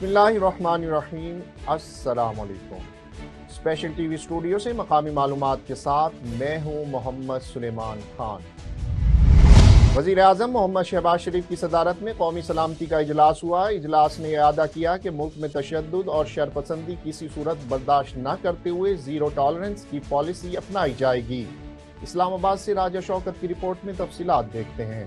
بسم اللہ الرحمن الرحیم، السلام علیکم۔ اسپیشل ٹی وی اسٹوڈیو سے مقامی معلومات کے ساتھ میں ہوں محمد سلیمان خان۔ وزیر اعظم محمد شہباز شریف کی صدارت میں قومی سلامتی کا اجلاس ہوا۔ اجلاس نے اعادہ کیا کہ ملک میں تشدد اور شرپسندی کسی صورت برداشت نہ کرتے ہوئے زیرو ٹالرنس کی پالیسی اپنائی جائے گی۔ اسلام آباد سے راجہ شوکت کی رپورٹ میں تفصیلات دیکھتے ہیں۔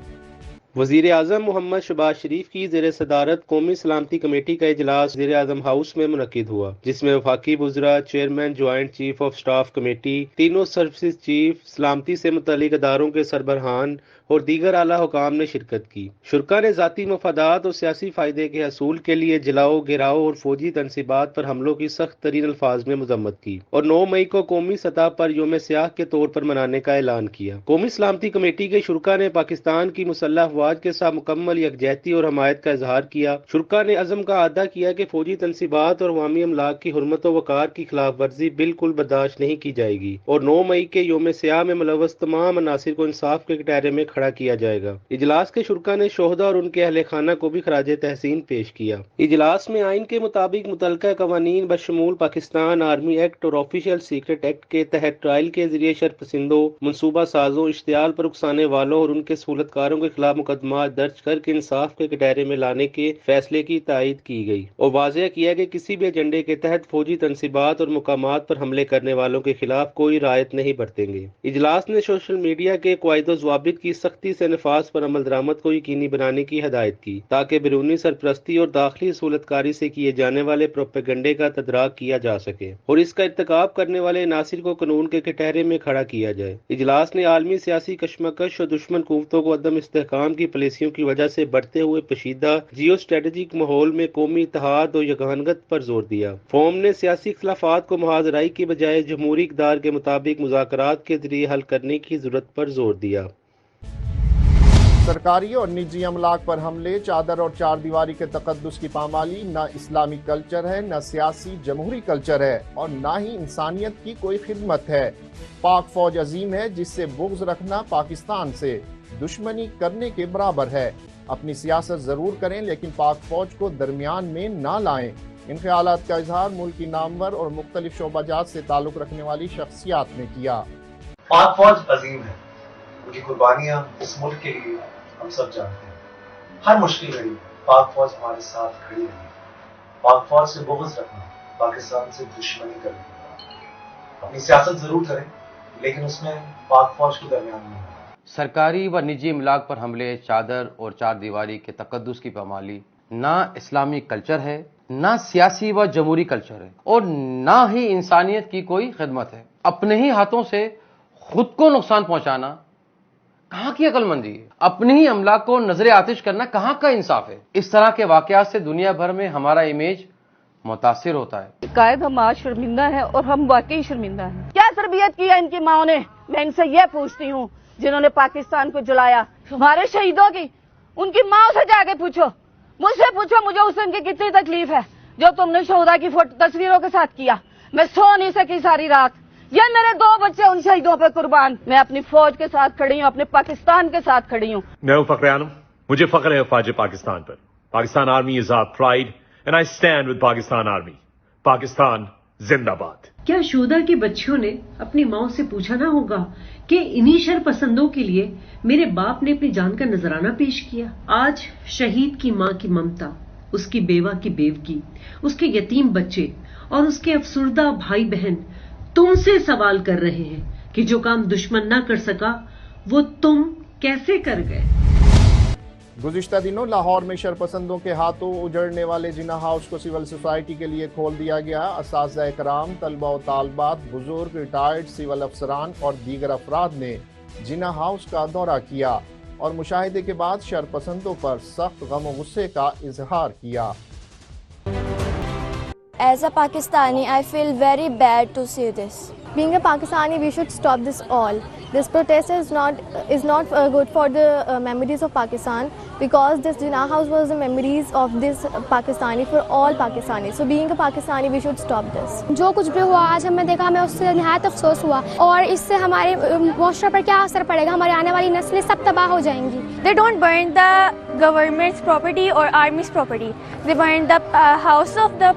وزیر اعظم محمد شہباز شریف کی زیر صدارت قومی سلامتی کمیٹی کا اجلاس وزیر اعظم ہاؤس میں منعقد ہوا، جس میں وفاقی وزراء، chairman, joint chief of staff committee, تینوں سروسز چیف، سلامتی سے متعلق اداروں کے سربراہان اور دیگر اعلیٰ حکام نے شرکت کی۔ شرکاء نے ذاتی مفادات اور سیاسی فائدے کے حصول کے لیے جلاؤ، گراؤ اور فوجی تنصیبات پر حملوں کی سخت ترین الفاظ میں مذمت کی اور 9 مئی کو قومی سطح پر یوم سیاہ کے طور پر منانے کا اعلان کیا۔ قومی سلامتی کمیٹی کے شرکاء نے پاکستان کی مسلح افواج کے ساتھ مکمل یکجہتی اور حمایت کا اظہار کیا۔ شرکاء نے عزم کا اعادہ کیا کہ فوجی تنصیبات اور عوامی املاک کی حرمت و وقار کی خلاف ورزی بالکل برداشت نہیں کی جائے گی اور 9 مئی کے یوم سیاہ میں ملوث تمام عناصر کو انصاف کے کٹہرے میں کھڑا کیا جائے گا۔ اجلاس کے شرکاء نے شہداء اور ان کے اہل خانہ کو بھی خراج تحسین پیش کیا۔ اجلاس میں آئین کے مطابق متعلقہ قوانین بشمول پاکستان آرمی ایکٹ اور آفیشل سیکرٹ ایکٹ کے تحت ٹرائل کے ذریعے شرپسندوں، منصوبہ سازوں، اشتعال پر اکسانے والوں اور ان کے سہولت کاروں کے خلاف مقدمات درج کر کے انصاف کے کٹہرے میں لانے کے فیصلے کی تائید کی گئی اور واضح کیا کہ کسی بھی ایجنڈے کے تحت فوجی تنصیبات اور مقامات پر حملے کرنے والوں کے خلاف کوئی رعایت نہیں برتیں گے۔ اجلاس نے سوشل میڈیا کے قواعد و ضوابط کی سختی سے نفاذ پر عمل درآمد کو یقینی بنانے کی ہدایت کی تاکہ بیرونی سرپرستی اور داخلی سہولت کاری سے کیے جانے والے پروپیگنڈے کا تدارک کیا جا سکے اور اس کا ارتکاب کرنے والے عناصر کو قانون کے کٹہرے میں کھڑا کیا جائے۔ اجلاس نے عالمی سیاسی کشمکش اور دشمن قوتوں کو عدم استحکام کی پالیسیوں کی وجہ سے بڑھتے ہوئے پیچیدہ جیو اسٹریٹجک ماحول میں قومی اتحاد اور یگانگت پر زور دیا۔ فورم نے سیاسی اختلافات کو محاذ رائی کی بجائے جمہوری اقدار کے مطابق مذاکرات کے ذریعے حل کرنے کی ضرورت پر زور دیا۔ سرکاری اور نجی املاک پر حملے، چادر اور چار دیواری کے تقدس کی پامالی نہ اسلامی کلچر ہے، نہ سیاسی جمہوری کلچر ہے اور نہ ہی انسانیت کی کوئی خدمت ہے۔ پاک فوج عظیم ہے جس سے بغض رکھنا پاکستان سے دشمنی کرنے کے برابر ہے۔ اپنی سیاست ضرور کریں لیکن پاک فوج کو درمیان میں نہ لائیں۔ ان خیالات کا اظہار ملک کی نامور اور مختلف شعبہ جات سے تعلق رکھنے والی شخصیات نے کیا۔ پاک فوج عظیم ہے، ان کی قربانیاں اس ملک کے لیے ہم سب جانتے ہیں۔ ہر مشکل گھڑی پاک فوج ہمارے ساتھ کھڑی رہی۔ پاک فوج سے بغض رکھنا پاکستان سے دشمنی کرنا۔ اپنی سیاست ضرور کریں لیکن اس میں پاک فوج کو درمیان میں لانا۔ سرکاری و نجی املاک پر حملے، چادر اور چار دیواری کے تقدس کی پامالی نہ اسلامی کلچر ہے، نہ سیاسی و جمہوری کلچر ہے اور نہ ہی انسانیت کی کوئی خدمت ہے۔ اپنے ہی ہاتھوں سے خود کو نقصان پہنچانا کہاں کی عقل مندی ہے؟ اپنے ہی املاک کو نظر آتش کرنا کہاں کا انصاف ہے؟ اس طرح کے واقعات سے دنیا بھر میں ہمارا امیج متاثر ہوتا ہے۔ قائد ہم آج شرمندہ ہیں اور ہم واقعی شرمندہ ہیں۔ کیا تربیت کی ہے ان کی ماں نے؟ میں ان سے یہ پوچھتی ہوں جنہوں نے پاکستان کو جلایا، ہمارے شہیدوں کی ان کی ماں سے جا کے پوچھو، مجھ سے پوچھو مجھے اس دن کی کتنی تکلیف ہے جو تم نے شہداء کی تصویروں کے ساتھ کیا۔ میں سو نہیں سکی ساری رات، یہ میرے 2 بچے ان شہیدوں پہ قربان۔ میں اپنی فوج کے ساتھ کھڑی ہوں، اپنے پاکستان کے ساتھ کھڑی ہوں۔ میں ہوں فخر عالم، مجھے فخر ہے فوج پاکستان پر۔ Pakistan army is our pride and I stand with Pakistan army. Pakistan زندہ باد۔ کیا شہداء کی بچیوں نے اپنی ماں سے پوچھا نہ ہوگا کہ انہی شر پسندوں کے لیے میرے باپ نے اپنی جان کا نذرانہ پیش کیا؟ آج شہید کی ماں کی ممتا، اس کی بیوہ کی بیوگی، اس کے یتیم بچے اور اس کے افسردہ بھائی بہن تم سے سوال کر رہے ہیں کہ جو کام دشمن نہ کر سکا وہ تم کیسے کر گئے؟ گزشتہ دنوں لاہور میں شرپسندوں کے ہاتھوں اجڑنے والے جناح ہاؤس کو سول سوسائٹی کے لیے کھول دیا گیا۔ اساتذہ کرام، طلبہ و طالبات، بزرگ، ریٹائرڈ سول افسران اور دیگر افراد نے جناح ہاؤس کا دورہ کیا اور مشاہدے کے بعد شرپسندوں پر سخت غم و غصے کا اظہار کیا۔ As a Pakistani, I feel very bad to see this. Being a Pakistani, we should stop this all. This protest is not good for the memories of Pakistan, because this Jinnah House was the memories of this Pakistani, for all Pakistanis. So being a Pakistani, we should stop this. جو کچھ بھی ہوا آج ہم نے دیکھا، ہمیں اس سے نہایت افسوس ہوا، اور اس سے ہمارے معاشرے پر کیا اثر پڑے گا، ہماری آنے والی نسلیں سب تباہ ہو جائیں گی. They don't burn the government's property or army's property. They burn the house of the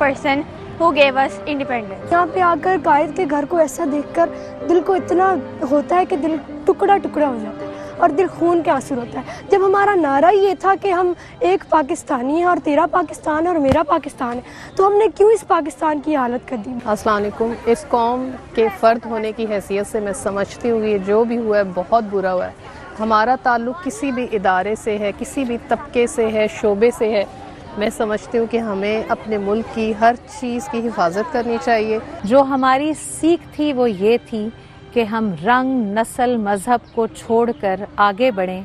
person who gave us independence. یہاں پہ آ کر قائد کے گھر کو ایسا دیکھ کر دل کو اتنا ہوتا ہے کہ دل ٹکڑا ٹکڑا ہو جاتا ہے اور دل خون کے آنسو ہوتا ہے. جب ہمارا نعرہ یہ تھا کہ ہم ایک پاکستانی ہیں اور تیرا پاکستان ہے اور میرا پاکستان ہے، تو ہم نے کیوں اس پاکستان کی حالت کر دی؟ السلام علیکم. اس قوم کے فرد ہونے کی حیثیت سے میں سمجھتی ہوں یہ جو بھی ہوا ہے بہت برا ہوا ہے. ہمارا تعلق کسی بھی ادارے سے ہے، کسی بھی طبقے سے ہے، شعبے سے ہے. میں سمجھتی ہوں کہ ہمیں اپنے ملک کی ہر چیز کی حفاظت کرنی چاہیے. جو ہماری سیکھ تھی وہ یہ تھی کہ ہم رنگ، نسل، مذہب کو چھوڑ کر آگے بڑھیں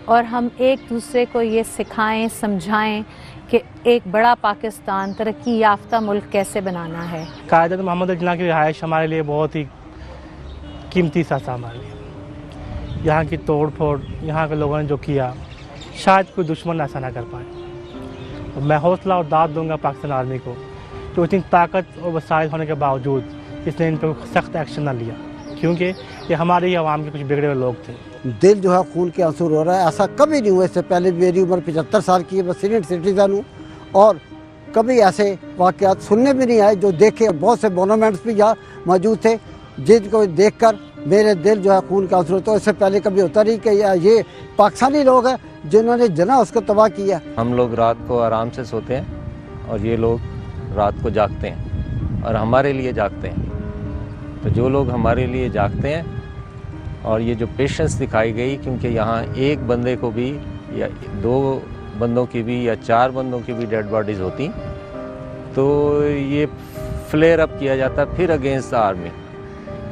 اور ہم ایک دوسرے کو یہ سکھائیں، سمجھائیں کہ ایک بڑا پاکستان، ترقی یافتہ ملک کیسے بنانا ہے. قائد محمد علی جناح کی رہائش ہمارے لیے بہت ہی قیمتی سا تھا. ہمارے لیے یہاں کی توڑ پھوڑ، یہاں کے لوگوں نے جو کیا، شاید کوئی دشمن ایسا نہ کر پائے. میں حوصلہ اور داد دوں گا پاکستان آرمی کو کہ اتنی طاقت اور وسائل ہونے کے باوجود اس نے ان پہ سخت ایکشن نہ لیا، کیونکہ یہ ہمارے ہی عوام کے کچھ بگڑے ہوئے لوگ تھے. دل جو ہے خون کے آنسو رو رہا ہے. ایسا کبھی نہیں ہوا. اس سے پہلے میری عمر 75 سال کی ہے، میں سینئر سٹیزن ہوں، اور کبھی ایسے واقعات سننے بھی نہیں آئے. جو دیکھے بہت سے مونومنٹس بھی یہاں موجود تھے جن کو دیکھ کر میرے دل جو ہے خون کا آنسو. تو اس سے پہلے کبھی ہوتا نہیں کہ یہ پاکستانی لوگ ہیں جنہوں نے جناح اس کو تباہ کیا. ہم لوگ رات کو آرام سے سوتے ہیں اور یہ لوگ رات کو جاگتے ہیں اور ہمارے لیے جاگتے ہیں. تو جو لوگ ہمارے لیے جاگتے ہیں، اور یہ جو پیشنس دکھائی گئی، کیونکہ یہاں ایک بندے کو بھی یا 2 بندوں کی بھی یا 4 بندوں کی بھی ڈیڈ باڈیز ہوتی تو یہ فلیئر اپ کیا جاتا پھر اگینسٹ دا آرمی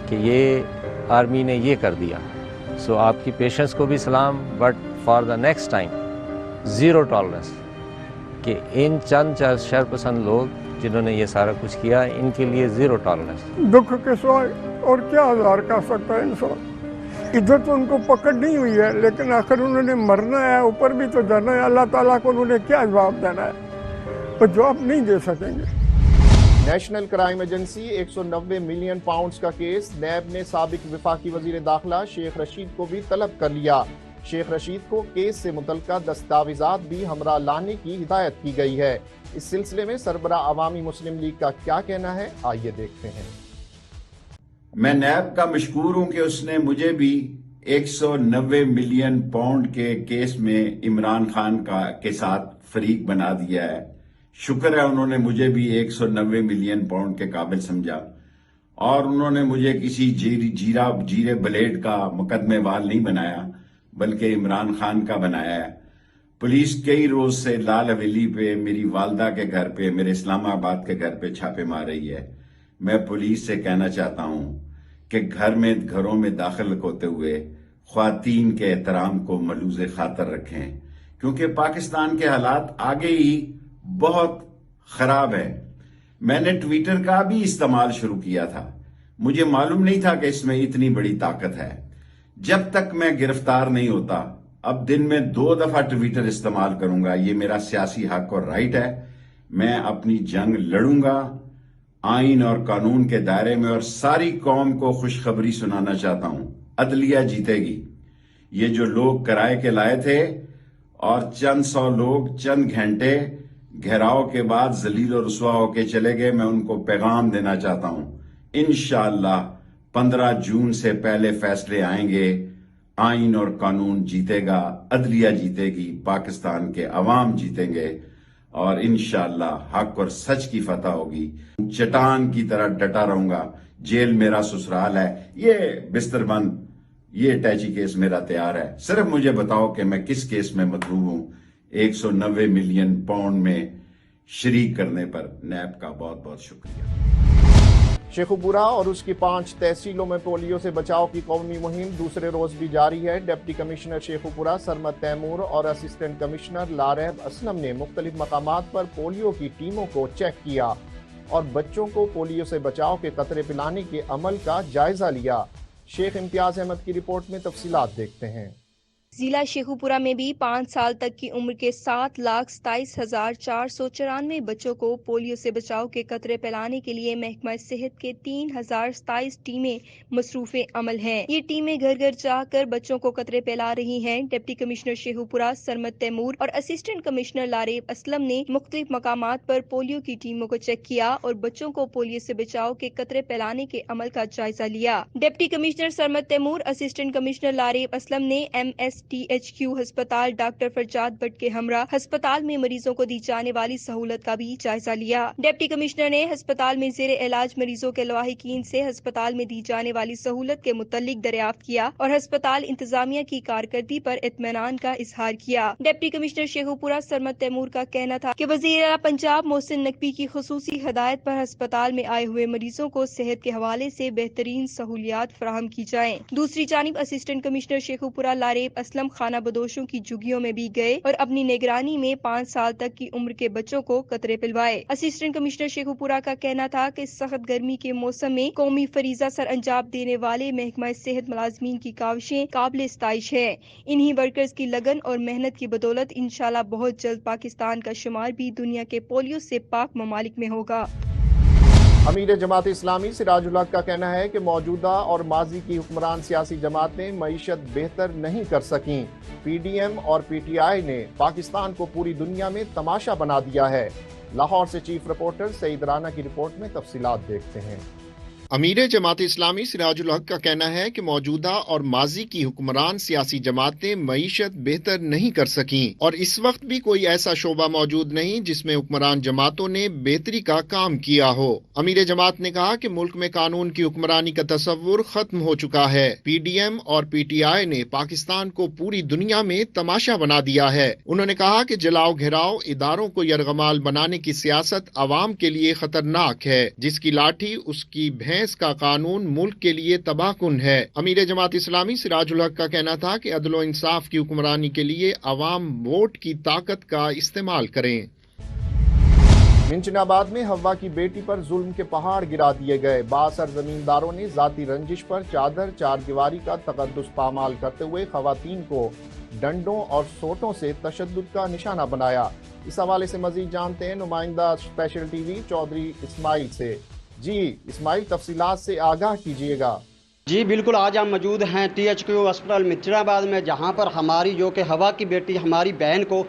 کہ یہ آرمی نے یہ کر دیا. سو آپ کی پیشنس کو بھی سلام، but for the next time zero tolerance کہ ان چند شر پسند لوگ جنہوں نے یہ سارا کچھ کیا، ان کے لیے زیرو ٹالرنس. دکھ کے سوائے اور کیا اظہار کر سکتا ہے انسان. ادھر تو ان کو پکڑ نہیں ہوئی ہے، لیکن آخر انہوں نے مرنا ہے، اوپر بھی تو جانا ہے. اللہ تعالیٰ کو انہوں نے کیا جواب دینا ہے؟ تو جواب نہیں دے سکیں گے. National crime agency 190 million pounds کا کیس. نیب نے سابق وفاقی وزیر داخلہ شیخ رشید کو بھی طلب کر لیا. شیخ رشید کو کیس سے متعلقہ دستاویزات بھی ہمراہ لانے کی ہدایت کی گئی ہے. اس سلسلے میں سربراہ عوامی مسلم لیگ کا کیا کہنا ہے، آئیے دیکھتے ہیں. میں نیب کا مشکور ہوں کہ اس نے مجھے بھی 190 ملین پاؤنڈ کے کیس میں عمران خان کے ساتھ فریق بنا دیا ہے. شکر ہے انہوں نے مجھے بھی 190 ملین پاؤنڈ کے قابل سمجھا، اور انہوں نے مجھے کسی جیرے بلیڈ کا مقدمے وال نہیں بنایا، بلکہ عمران خان کا بنایا ہے. پولیس کئی روز سے لال حویلی پہ، میری والدہ کے گھر پہ، میرے اسلام آباد کے گھر پہ چھاپے مار رہی ہے. میں پولیس سے کہنا چاہتا ہوں کہ گھروں میں داخل ہوتے ہوئے خواتین کے احترام کو ملوز خاطر رکھیں، کیونکہ پاکستان کے حالات آگے ہی بہت خراب ہے. میں نے ٹویٹر کا بھی استعمال شروع کیا تھا. مجھے معلوم نہیں تھا کہ اس میں اتنی بڑی طاقت ہے. جب تک میں گرفتار نہیں ہوتا، اب دن میں 2 دفعہ ٹویٹر استعمال کروں گا. یہ میرا سیاسی حق اور رائٹ ہے. میں اپنی جنگ لڑوں گا آئین اور قانون کے دائرے میں، اور ساری قوم کو خوشخبری سنانا چاہتا ہوں، عدلیہ جیتے گی. یہ جو لوگ کرائے کے لائے تھے اور چند 100 لوگ چند گھنٹے گھیراؤ کے بعد ذلیل و رسوا ہو کے چلے گئے، میں ان کو پیغام دینا چاہتا ہوں. انشاءاللہ 15 جون سے پہلے فیصلے آئیں گے. آئین اور قانون جیتے گا، عدلیہ جیتے گی، پاکستان کے عوام جیتیں گے، اور انشاءاللہ حق اور سچ کی فتح ہوگی. چٹان کی طرح ڈٹا رہوں گا. جیل میرا سسرال ہے. یہ بستر بند، یہ اٹیچی کیس میرا تیار ہے. صرف مجھے بتاؤ کہ میں کس کیس میں مطلوب ہوں. 190 ملین پاؤنڈ میں شریک کرنے پر نیب کا بہت بہت شکریہ. شیخوپورہ اور اس کی 5 تحصیلوں میں پولیو سے بچاؤ کی قومی مہم دوسرے روز بھی جاری ہے. ڈپٹی کمشنر شیخوپورہ سرمد تیمور اور اسسٹنٹ کمشنر لارحب اسلم نے مختلف مقامات پر پولیو کی ٹیموں کو چیک کیا. اور بچوں کو پولیو سے بچاؤ کے قطرے پلانے کے عمل کا جائزہ لیا۔ شیخ امتیاز احمد کی رپورٹ میں تفصیلات دیکھتے ہیں۔ ضلع شیخوپورہ میں بھی 5 سال تک کی عمر کے 7,27,494 بچوں کو پولیو سے بچاؤ کے قطرے پلانے کے لیے محکمہ صحت کے 3,027 ٹیمیں مصروف عمل ہیں۔ یہ ٹیمیں گھر گھر جا کر بچوں کو قطرے پلا رہی ہیں۔ ڈپٹی کمشنر شیخوپورہ سرمد تیمور اور اسسٹنٹ کمشنر لاریب اسلم نے مختلف مقامات پر پولیو کی ٹیموں کو چیک کیا اور بچوں کو پولیو سے بچاؤ کے قطرے پلانے کے عمل کا جائزہ لیا۔ Deputy commissioner Sarmad Taimur, assistant commissioner Laraib Aslam نے MSTHQ ہسپتال ڈاکٹر فرجاد بٹ کے ہمراہ ہسپتال میں مریضوں کو دی جانے والی سہولت کا بھی جائزہ لیا۔ ڈپٹی کمشنر نے ہسپتال میں زیر علاج مریضوں کے لواحقین سے ہسپتال میں دی جانے والی سہولت کے متعلق دریافت کیا اور ہسپتال انتظامیہ کی کارکردگی پر اطمینان کا اظہار کیا۔ ڈپٹی کمشنر شیخوپورہ سرمد تیمور کا کہنا تھا کہ وزیر اعلیٰ پنجاب محسن نقوی کی خصوصی ہدایت پر ہسپتال میں آئے ہوئے مریضوں کو صحت کے حوالے سے بہترین سہولیات فراہم کی جائیں۔ دوسری جانب اسسٹنٹ کمشنر شیخوپورہ لاریب اسلم خانہ بدوشوں کی جھگیوں میں بھی گئے اور اپنی نگرانی میں 5 سال تک کی عمر کے بچوں کو قطرے پلوائے۔ اسسٹنٹ کمشنر شیخوپورہ کا کہنا تھا کہ سخت گرمی کے موسم میں قومی فریضہ سر انجام دینے والے محکمہ صحت ملازمین کی کاوشیں قابل ستائش ہیں۔ انہی ورکرز کی لگن اور محنت کی بدولت انشاءاللہ بہت جلد پاکستان کا شمار بھی دنیا کے پولیو سے پاک ممالک میں ہوگا۔ امیر جماعت اسلامی سراج الحق کا کہنا ہے کہ موجودہ اور ماضی کی حکمران سیاسی جماعتیں معیشت بہتر نہیں کر سکیں۔ PDM اور PTI نے پاکستان کو پوری دنیا میں تماشا بنا دیا ہے۔ لاہور سے چیف رپورٹر سعید رانا کی رپورٹ میں تفصیلات دیکھتے ہیں۔ امیر جماعت اسلامی سراج الحق کا کہنا ہے کہ موجودہ اور ماضی کی حکمران سیاسی جماعتیں معیشت بہتر نہیں کر سکیں اور اس وقت بھی کوئی ایسا شعبہ موجود نہیں جس میں حکمران جماعتوں نے بہتری کا کام کیا ہو۔ امیر جماعت نے کہا کہ ملک میں قانون کی حکمرانی کا تصور ختم ہو چکا ہے۔ PDM اور PTI نے پاکستان کو پوری دنیا میں تماشا بنا دیا ہے۔ انہوں نے کہا کہ جلاؤ گھیراؤ اداروں کو یرغمال بنانے کی سیاست عوام کے لیے خطرناک ہے، جس کی لاٹھی اس کی بھینس کا قانون ملک کے لیے تباہ کن ہے۔ امیر جماعت اسلامی سراج الحق کا کہنا تھا کہ عدل و انصاف کی حکمرانی کے لیے عوام ووٹ کی طاقت کا استعمال کریں۔ منچن آباد میں ہوا کی بیٹی پر ظلم کے پہاڑ گرا دیے گئے۔ بااثر زمینداروں نے ذاتی رنجش پر چادر چار دیواری کا تقدس پامال کرتے ہوئے خواتین کو ڈنڈوں اور سوٹوں سے تشدد کا نشانہ بنایا۔ اس حوالے سے مزید جانتے ہیں نمائندہ اسپیشل ٹی وی چودھری اسماعیل سے۔ جی اسماعیل، تفصیلات سے آگاہ کیجیے گا۔ جی بالکل، آج ہم موجود ہیں THQ ہسپتال منچن آباد میں، جہاں پر ہماری جو کہ ہوا کی بیٹی ہماری بہن کو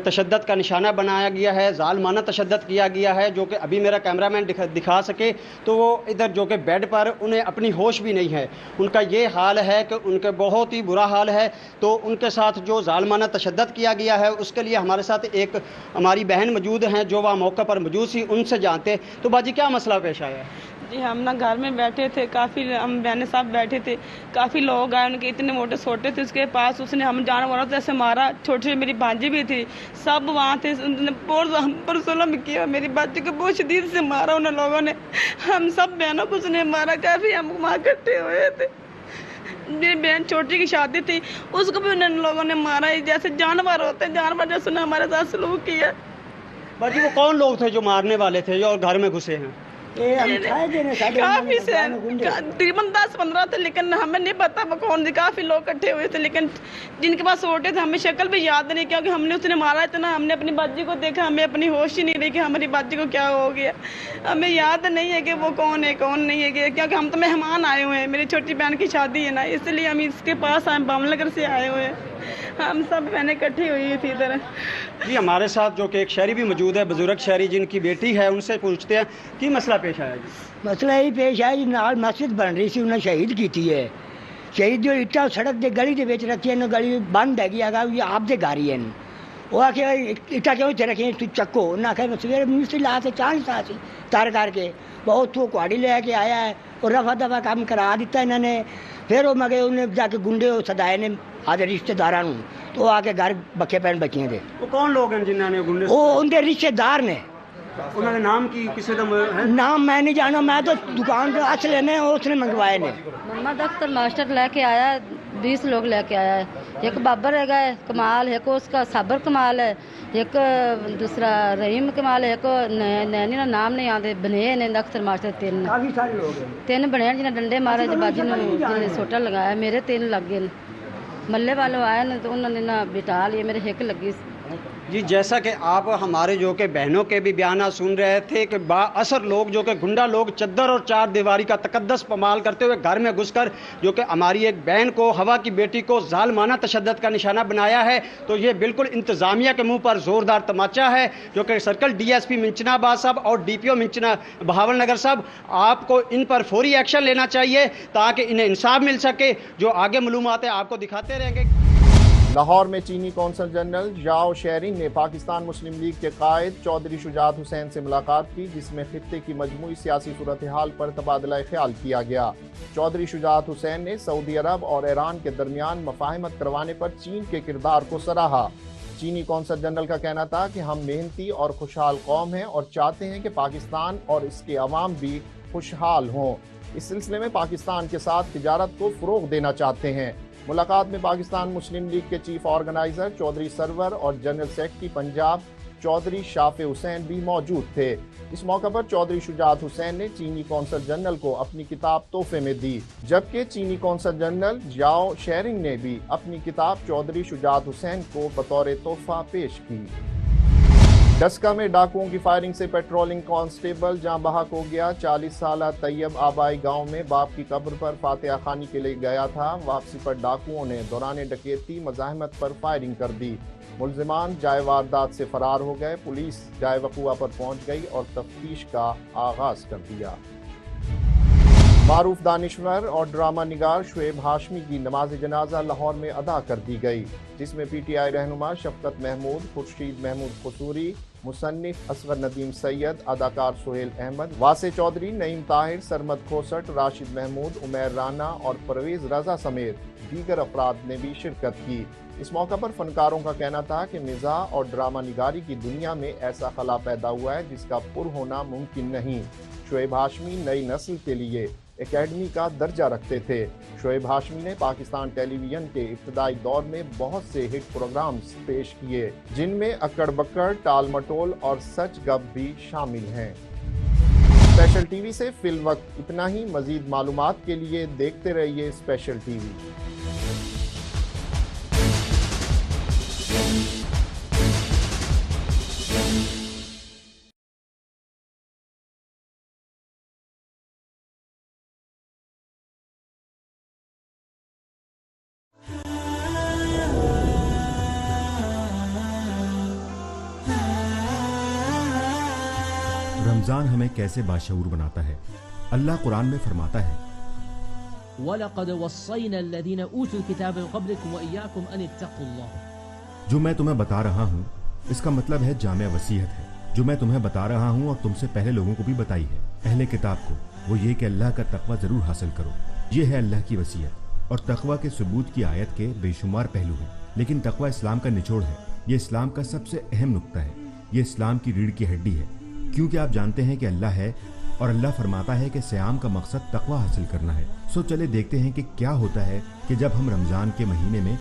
تشدد کا نشانہ بنایا گیا ہے، ظالمانہ تشدد کیا گیا ہے، جو کہ ابھی میرا کیمرہ مین دکھا سکے تو وہ ادھر جو کہ بیڈ پر انہیں اپنی ہوش بھی نہیں ہے۔ ان کا یہ حال ہے کہ ان کا بہت ہی برا حال ہے، تو ان کے ساتھ جو ظالمانہ تشدد کیا گیا ہے اس کے لیے ہمارے ساتھ ایک ہماری بہن موجود ہیں جو وہاں موقع پر موجود تھی، ان سے جانتے۔ تو باجی کیا مسئلہ پیش آیا ہے؟ جی ہم نا گھر میں بیٹھے تھے، کافی ہم بہنیں صاحب بیٹھے تھے، کافی لوگ آئے، ان کے اتنے موٹے سوٹے تھے اس کے پاس، اس نے ہم جانوروں سے ایسے مارا، چھوٹی میری بھانجی بھی تھی، سب وہاں تھے، ہم پر ظلم کیا، میری بچی کو بہت شدید سے مارا ان لوگوں نے، ہم سب بہنوں کو اس نے مارا، کافی ہم وہاں اکٹھے ہوئے تھے۔ میری بہن چھوٹی کی شادی تھی، اس کو بھی ان لوگوں نے مارا، جیسے جانور ہوتے ہیں، جانور جیسے انہوں نے ہمارے ساتھ سلوک کیا۔ باجی وہ کون لوگ تھے جو مارنے والے تھے اور گھر میں گھسے ہیں؟ کافی سے تقریباً 10-15 تھے، لیکن ہمیں نہیں پتا وہ کون تھے، کافی لوگ اکٹھے ہوئے تھے، لیکن جن کے پاس ووٹے تھے ہمیں شکل بھی یاد نہیں، کیونکہ ہم نے اس نے مارا اتنا، ہم نے اپنی بچی کو دیکھا، ہمیں اپنی ہوش ہی نہیں رہی کہ ہماری بچی کو کیا ہو گیا، ہمیں یاد نہیں ہے کہ وہ کون ہے کون نہیں ہے، کیونکہ ہم تو مہمان آئے ہوئے ہیں، میری چھوٹی بہن کی شادی ہے نا، اس لیے ہم اس کے پاس آئے، بامل نگر سے آئے ہوئے ہیں، ہم سب بہنیں اکٹھی ہوئی تھی ادھر۔ جی ہمارے ساتھ جو کہ ایک شہری بھی موجود ہے، بزرگ شہری جن کی بیٹی ہے، ان سے پوچھتے ہیں کہ مسئلہ پیش آیا جی؟ مسئلہ یہی پیش آیا جی، نال مسجد بن رہی سی، انہیں شہید کی ہے، شہید جو اٹا سڑک دے گلی دے رکھی ہے، گلی بند ہے گی، یہ آپ دے گاری ہے، وہ آ کے اٹا کیوں رکھے چکو، انہیں آخر سویرے منسٹری لا سے چاہ نہیں سی تار کر کے، بہت تو کوڑی لے کے آیا ہے اور رفع دفع کام کرا دیتا انہوں نے، پھر وہ مگے انہیں جا کے گنڈے سدائے نے آدھے رشتے داراں تو آ کے گھر بکے پین بچیاں دے۔ وہ کون لوگ ہیں جنہوں نے گنڈے؟ وہ ان کے رشتے دار نے، انہوں نے نام کی کسی کا نام میں نہیں جانا, میں تو دکان پہ اچھ لینے اور اس نے منگوائے نے. محمد اختر ماسٹر لے کے آیا ہے, 20 لوگ لے کے آیا ہے. ایک بابر ہے گا کمال, ایک اس کا صابر کمال ہے, ایک دوسرا رحیم کمال ہے, ایک نینی کا نام نہیں آتے, بنے نے اختر ماسٹر 3 کافی سارے لوگ ہیں. 3 بنے جنہیں ڈنڈے مارے باجی نے سوٹا لگایا, میرے 3 لگ گئے. ملے والوں آئے نا تو انہوں نے نا بٹا لیے, میرے ہک لگی. جی جیسا کہ آپ ہمارے جو کہ بہنوں کے بھی بیانات سن رہے تھے کہ با اثر لوگ جو کہ گنڈا لوگ چادر اور 4 دیواری کا تقدس پامال کرتے ہوئے گھر میں گھس کر جو کہ ہماری ایک بہن کو, ہوا کی بیٹی کو ظالمانہ تشدد کا نشانہ بنایا ہے. تو یہ بالکل انتظامیہ کے منہ پر زوردار تماچا ہے جو کہ سرکل ڈی ایس پی منچنا آباد صاحب اور ڈی پی او بہاول نگر صاحب, آپ کو ان پر فوری ایکشن لینا چاہیے تاکہ انہیں انصاف مل سکے. جو آگے معلومات ہیں آپ کو دکھاتے رہیں گے. لاہور میں چینی قونصل جنرل جاؤ شیرنگ نے پاکستان مسلم لیگ کے قائد چودھری شجاعت حسین سے ملاقات کی, جس میں خطے کی مجموعی سیاسی صورتحال پر تبادلہ خیال کیا گیا. چودھری شجاعت حسین نے سعودی عرب اور ایران کے درمیان مفاہمت کروانے پر چین کے کردار کو سراہا. چینی قونصل جنرل کا کہنا تھا کہ ہم محنتی اور خوشحال قوم ہیں اور چاہتے ہیں کہ پاکستان اور اس کے عوام بھی خوشحال ہوں. اس سلسلے میں پاکستان کے ساتھ تجارت کو فروغ دینا چاہتے ہیں. ملاقات میں پاکستان مسلم لیگ کے چیف آرگنائزر چودھری سرور اور جنرل سیکرٹری پنجاب چودھری شافع حسین بھی موجود تھے. اس موقع پر چودھری شجاعت حسین نے چینی قونصل جنرل کو اپنی کتاب تحفے میں دی, جبکہ چینی قونصل جنرل جاؤ شیرنگ نے بھی اپنی کتاب چودھری شجاعت حسین کو بطور تحفہ پیش کی. ڈسکا میں ڈاکوؤں کی فائرنگ سے پیٹرولنگ کانسٹیبل جاں بحق ہو گیا. 40 سالہ طیب آبائی گاؤں میں باپ کی قبر پر فاتحہ خوانی کے لیے گیا تھا. واپسی پر ڈاکوؤں نے دوران ڈکیتی مزاحمت پر فائرنگ کر دی. ملزمان جائے واردات سے فرار ہو گئے. پولیس جائے وقوع پر پہنچ گئی اور تفتیش کا آغاز کر دیا. معروف دانشور اور ڈرامہ نگار شعیب ہاشمی کی نماز جنازہ لاہور میں ادا کر دی گئی, جس میں پی ٹی آئی رہنما شفقت محمود, خورشید محمود قصوری, مصنف اصغر ندیم سید, اداکار سہیل احمد, واسع چودھری, نعیم طاہر, سرمد کھوسٹ, راشد محمود, عمیر رانا اور پرویز رضا سمیت دیگر افراد نے بھی شرکت کی. اس موقع پر فنکاروں کا کہنا تھا کہ مزاح اور ڈرامہ نگاری کی دنیا میں ایسا خلا پیدا ہوا ہے جس کا پر ہونا ممکن نہیں. شعیب ہاشمی نئی نسل کے لیے اکیڈمی کا درجہ رکھتے تھے. شعیب ہاشمی نے پاکستان ٹیلی ویژن کے ابتدائی دور میں بہت سے ہٹ پروگرامز پیش کیے, جن میں اکڑ بکڑ, ٹال مٹول اور سچ گپ بھی شامل ہیں. اسپیشل ٹی وی سے فی الوقت اتنا ہی. مزید معلومات کے لیے دیکھتے رہیے اسپیشل ٹی وی. رمضان ہمیں کیسے باشعور بناتا ہے. اللہ قرآن میں فرماتا ہے وَلَقَدْ وَصَّيْنَا الَّذِينَ أُوتُوا الْكِتَابَ مِن قَبْلِكُمْ وَإِيَّاكُمْ أَنِ اتَّقُوا اللَّهَ. جو میں تمہیں بتا رہا ہوں اس کا مطلب ہے جامع وصیت ہے جو میں تمہیں بتا رہا ہوں اور تم سے پہلے لوگوں کو بھی بتائی ہے, اہل کتاب کو, وہ یہ کہ اللہ کا تقوی ضرور حاصل کرو. یہ ہے اللہ کی وصیت. اور تقوی کے ثبوت کی آیت کے بے شمار پہلو ہیں, لیکن تقوی اسلام کا نچوڑ ہے. یہ اسلام کا سب سے اہم نقطہ ہے. یہ اسلام کی ریڑھ کی ہڈی ہے, کیونکہ آپ جانتے ہیں کہ اللہ ہے اور اللہ فرماتا ہے کہ صیام کا مقصد تقوی حاصل کرنا ہے. سو چلے دیکھتے ہیں کہ کیا ہوتا ہے کہ جب ہم رمضان کے مہینے میں